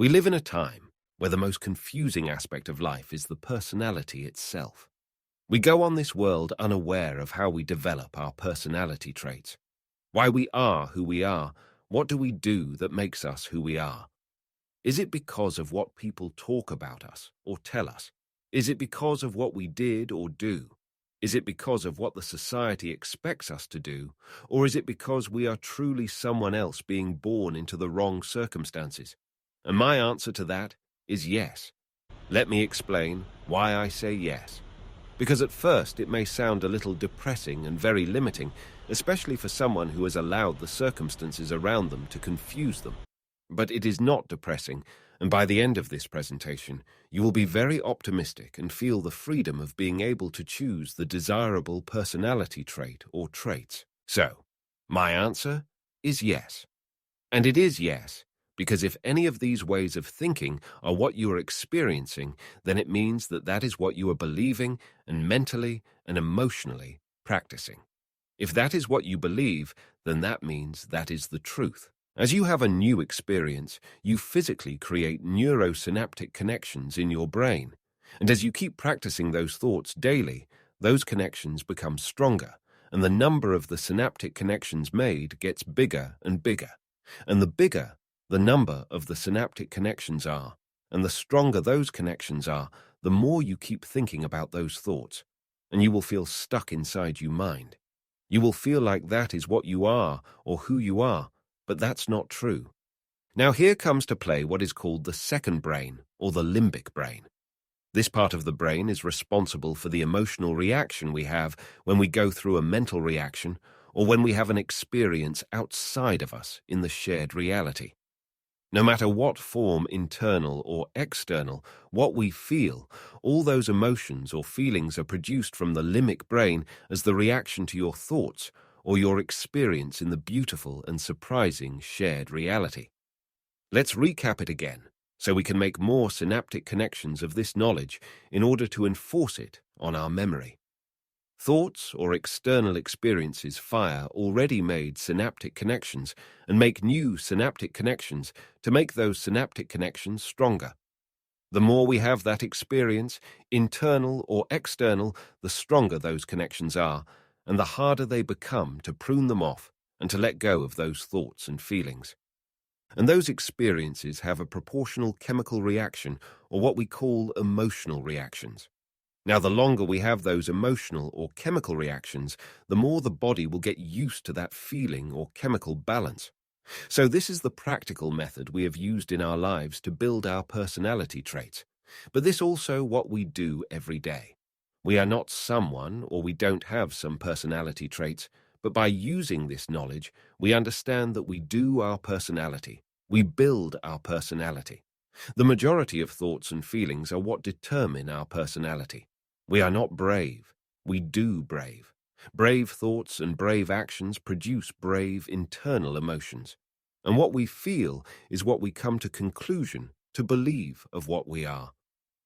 We live in a time where the most confusing aspect of life is the personality itself. We go on this world unaware of how we develop our personality traits, why we are who we are, what do we do that makes us who we are. Is it because of what people talk about us or tell us? Is it because of what we did or do? Is it because of what the society expects us to do? Or is it because we are truly someone else being born into the wrong circumstances? And my answer to that is yes. Let me explain why I say yes. Because at first it may sound a little depressing and very limiting, especially for someone who has allowed the circumstances around them to confuse them. But it is not depressing, and by the end of this presentation, you will be very optimistic and feel the freedom of being able to choose the desirable personality trait or traits. So, my answer is yes. And it is yes, because if any of these ways of thinking are what you are experiencing, then it means that that is what you are believing and mentally and emotionally practicing. If that is what you believe, then that means that is the truth. As you have a new experience, you physically create neurosynaptic connections in your brain. And as you keep practicing those thoughts daily, those connections become stronger, and the number of the synaptic connections made gets bigger and bigger. And the bigger the number of the synaptic connections are, and the stronger those connections are, the more you keep thinking about those thoughts, and you will feel stuck inside your mind. You will feel like that is what you are or who you are, but that's not true. Now here comes to play what is called the second brain, or the limbic brain. This part of the brain is responsible for the emotional reaction we have when we go through a mental reaction or when we have an experience outside of us in the shared reality. No matter what form, internal or external, what we feel, all those emotions or feelings are produced from the limbic brain as the reaction to your thoughts or your experience in the beautiful and surprising shared reality. Let's recap it again, so we can make more synaptic connections of this knowledge in order to enforce it on our memory. Thoughts or external experiences fire already made synaptic connections and make new synaptic connections to make those synaptic connections stronger. The more we have that experience, internal or external, the stronger those connections are, and the harder they become to prune them off and to let go of those thoughts and feelings. And those experiences have a proportional chemical reaction, or what we call emotional reactions. Now, the longer we have those emotional or chemical reactions, the more the body will get used to that feeling or chemical balance. So this is the practical method we have used in our lives to build our personality traits. But this also what we do every day. We are not someone, or we don't have some personality traits, but by using this knowledge, we understand that we do our personality. We build our personality. The majority of thoughts and feelings are what determine our personality. We are not brave. We do brave. Brave thoughts and brave actions produce brave internal emotions. And what we feel is what we come to conclusion to believe of what we are.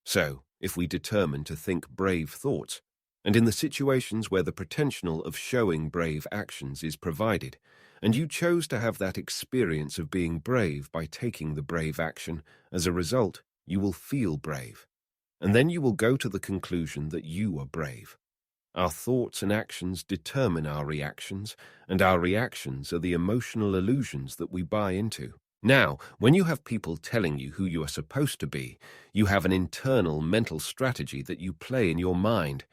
So, if we determine to think brave thoughts, and in the situations where the potential of showing brave actions is provided, and you chose to have that experience of being brave by taking the brave action, as a result, you will feel brave. And then you will go to the conclusion that you are brave. Our thoughts and actions determine our reactions, and our reactions are the emotional illusions that we buy into. Now, when you have people telling you who you are supposed to be, you have an internal mental strategy that you play in your mind.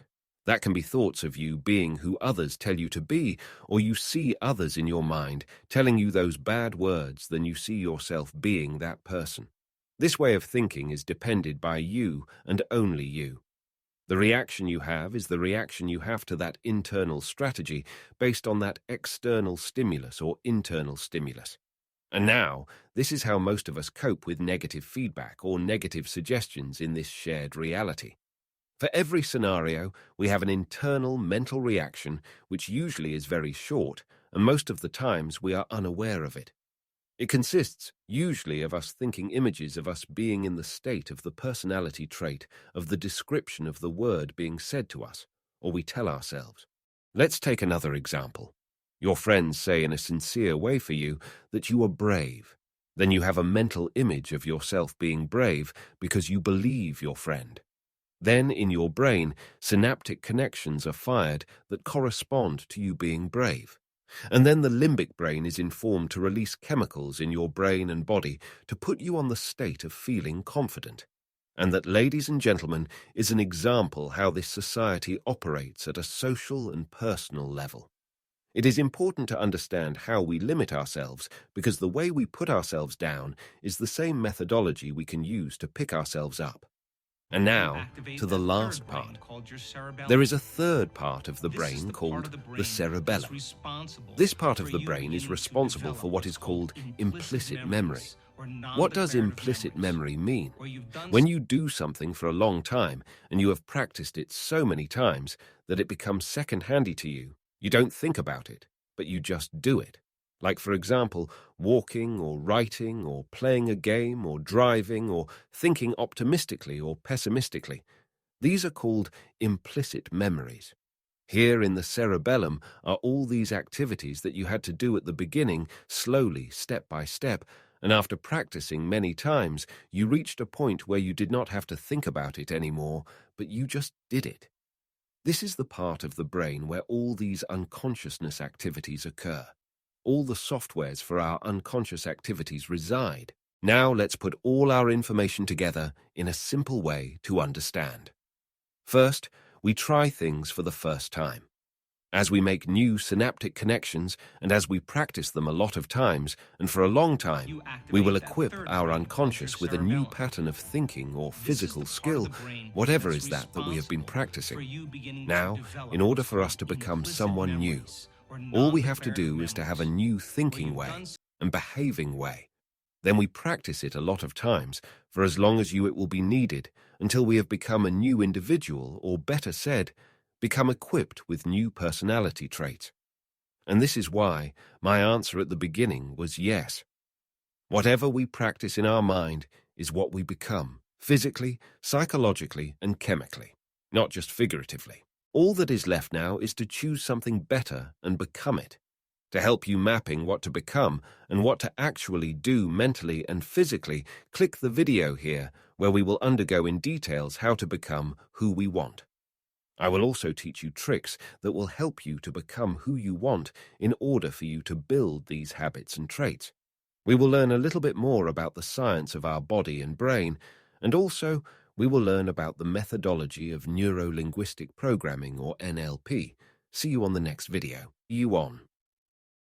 That can be thoughts of you being who others tell you to be, or you see others in your mind telling you those bad words, then you see yourself being that person. This way of thinking is depended by you and only you. The reaction you have is the reaction you have to that internal strategy based on that external stimulus or internal stimulus. And now, this is how most of us cope with negative feedback or negative suggestions in this shared reality. For every scenario, we have an internal mental reaction which usually is very short, and most of the times we are unaware of it. It consists usually of us thinking images of us being in the state of the personality trait of the description of the word being said to us, or we tell ourselves. Let's take another example. Your friends say in a sincere way for you that you are brave. Then you have a mental image of yourself being brave because you believe your friend. Then, in your brain, synaptic connections are fired that correspond to you being brave. And then the limbic brain is informed to release chemicals in your brain and body to put you on the state of feeling confident. And that, ladies and gentlemen, is an example how this society operates at a social and personal level. It is important to understand how we limit ourselves because the way we put ourselves down is the same methodology we can use to pick ourselves up. And now, to the last part. There is a third part of the brain called the cerebellum. This part of the brain is responsible for what is called implicit memory. What does implicit memory mean? When you do something for a long time and you have practiced it so many times that it becomes second-handy to you, you don't think about it, but you just do it. Like, for example, walking or writing or playing a game or driving or thinking optimistically or pessimistically. These are called implicit memories. Here in the cerebellum are all these activities that you had to do at the beginning, slowly, step by step, and after practicing many times, you reached a point where you did not have to think about it anymore, but you just did it. This is the part of the brain where all these unconsciousness activities occur. All the softwares for our unconscious activities reside. Now let's put all our information together in a simple way to understand. First, we try things for the first time. As we make new synaptic connections and as we practice them a lot of times and for a long time, we will equip our unconscious with a new pattern of thinking or physical skill, whatever is that we have been practicing. Now, in order for us to become someone new, all we have to do is to have a new thinking way and behaving way. Then we practice it a lot of times, for as long as it will be needed, until we have become a new individual, or better said, become equipped with new personality traits. And this is why my answer at the beginning was yes. Whatever we practice in our mind is what we become, physically, psychologically, and chemically, not just figuratively. All that is left now is to choose something better and become it. To help you mapping what to become and what to actually do mentally and physically, click the video here where we will undergo in details how to become who we want. I will also teach you tricks that will help you to become who you want in order for you to build these habits and traits. We will learn a little bit more about the science of our body and brain, and also we will learn about the methodology of neuro-linguistic programming, or NLP. See you on the next video. You on.